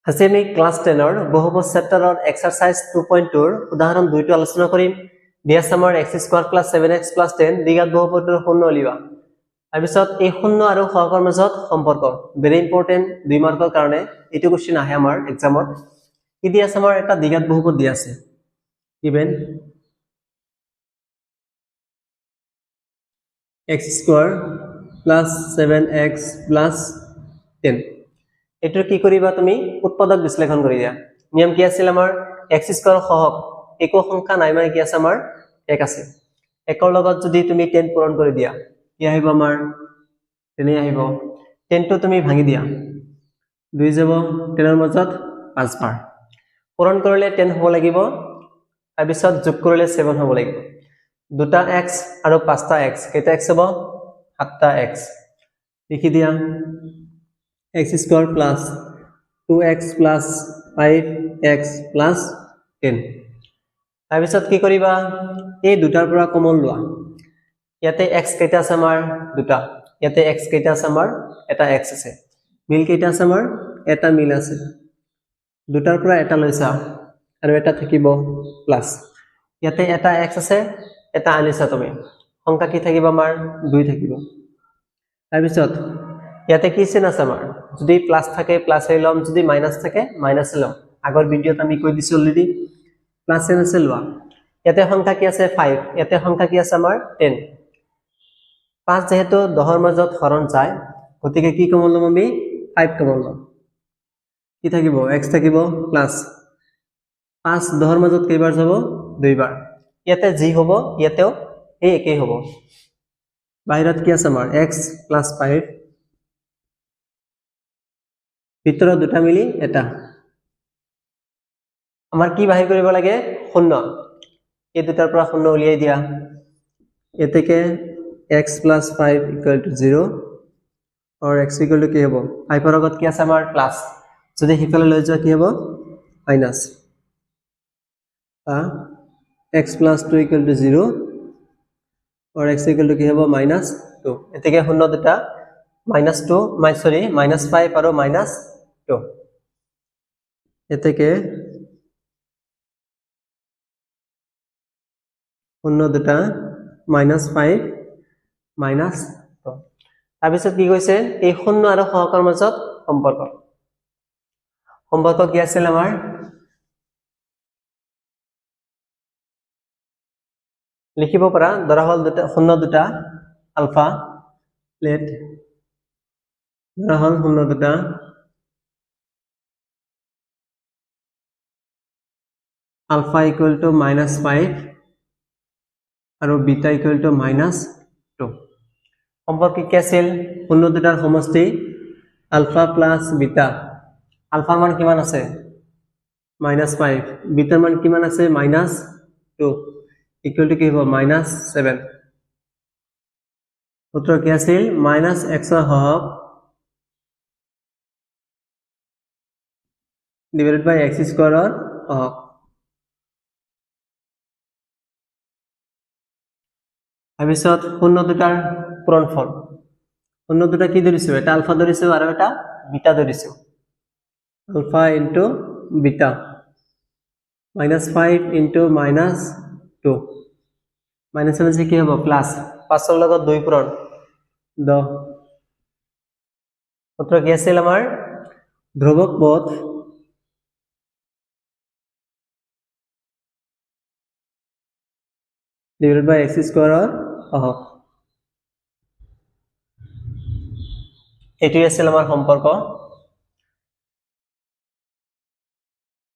আজি আমি ক্লাস 10 ৰ বহুপদ চেপ্টাৰৰ এক্সাৰসাইজ 2.2 ৰ উদাহৰণ 2 টো আলোচনা কৰিম। দিয়া আমাৰ x² + 7x + 10 দ্বিঘাত বহুপদৰ শূন্য উলিওৱা। তাৰপিছত এই শূন্য আৰু সহগৰ মাজত সম্পৰ্ক ভেৰি ইম্পৰ্টেন্ট 2 মাৰ্কৰ কাৰণে এইটো কোৱেশ্চন আহে আমাৰ এক্সামত। কি দিয়া আছে আমাৰ এটা দ্বিঘাত বহুপদ দিয়া আছে given x² + 7x + 10 এটো কি কৰিবা তুমি উৎপাদক বিশ্লেষণ কৰি দিয়া। নিয়ম কি আছিল আমাৰ x² সহগ একো সংখ্যা নাই মানে কি আছে আমাৰ 1 আছে। 1 ৰ লগত যদি তুমি 10 পূৰণ কৰি দিয়া কি আহিব আমাৰ 10 আহিব। 10 টো তুমি ভাঙি দিয়া 2 যাব 10 ৰ মাজত 5 বাৰ পূৰণ কৰিলে 10 হ'ব লাগিব। তাৰ পিছত যোগ কৰিলে 7 হ'ব লাগিব। দুটা x আৰু পাঁচটা x কেইটা x হ'ব 7টা x লিখি দিয়া x² + 2x + 5x + 10 তাৰ পিছত কি কৰিবা এই দুটাৰ পৰা কমন লোৱা। ইয়াতে x কেইটা আছে আমাৰ দুটা ইয়াতে x কেইটা আছে আমাৰ এটা x আছে মিল কেইটা আছে আমাৰ এটা মিল আছে দুটাৰ পৰা এটা লৈছা আৰু এটা থাকিব প্লাস ইয়াতে এটা x আছে এটা আনিছা তুমি সংখ্যা কি থাকিব আমাৰ 2 থাকিব। তাৰ পিছত ইয়াতে কি চিন আছে আমাৰ যদি প্লাস থাকে প্লাস এ লম যদি মাইনাস থাকে মাইনাস এ লম। আগৰ ভিডিওত আমি কৈ দিছো অলৰেডি প্লাস এন আছে লোৱা। ইয়াতে সংখ্যা কি আছে 5 ইয়াতে সংখ্যা কি আছে আমাৰ 10 5 যেহেতু 10 ৰ মাজত হৰণ যায় গতিকে কি কমন লম আমি 5 কমন লম। কি থাকিব x থাকিব প্লাস 5 10 ৰ মাজত কেইবাৰ যাব 2 বাৰ। ইয়াতে যি হ'ব ইয়াতেও এই একেই হ'ব। বাহিৰত কি আছে আমাৰ x + 5 ভিতৰত দুটা মিলি এটা আমাৰ কি বাহিৰ কৰিব লাগে শূন্য। এই দুটাৰ পৰা শূন্য উলিয়াই দিয়া এতেকে x + 5 = 0 और x = কি হ'ব 5 ৰ আগত কি আছে আমাৰ প্লাস যদি হিফালে লৈ যোৱা কি হ'ব মাইনাস x + 2 = 0 और x = কি হ'ব -2 এতেকে শূন্য দুটা -2 -5 আৰু -2 এতেকে শূন্য দুটা -5 -2 তাৰপিছত কি কৈছে এই শূন্য আৰু সহগৰ মাজত সম্পৰ্ক কি আছিল আমাৰ লিখিব পাৰা ধৰা হল দুটা শূন্য দুটা আলফা লেট ধৰা হল শূন্য দুটা আলফা = -5 আৰু বিটা = -2 সম্পৰ্ক কি আছিল শূন্য দুটাৰ সমষ্টি আলফা প্লাস বিটা। আলফাৰ মান কিমান আছে -5 বিটাৰ মান কিমান আছে -2 ইকুৱেল টু কি হ'ব -7 সূত্ৰ কি আছিল -x ৰ সহগ ডিভাইডেড বাই x² ৰ সহগ। তাৰপিছত শূন্য দুটাৰ পূৰণফল শূন্য দুটা কি ধৰিছো এটা আলফা ধৰিছো আৰু এটা বিটা ধৰিছো alpha into beta -5 into -2 minus আছে কি হ'ব প্লাস 5 ৰ লগত 2 পূৰণ 10 সূত্ৰ কি আছিল আমাৰ ধ্ৰুৱক পদ ডিভাইডেড বাই x² ৰ সহগ। এটি আছিল আমাৰ সম্পৰ্ক।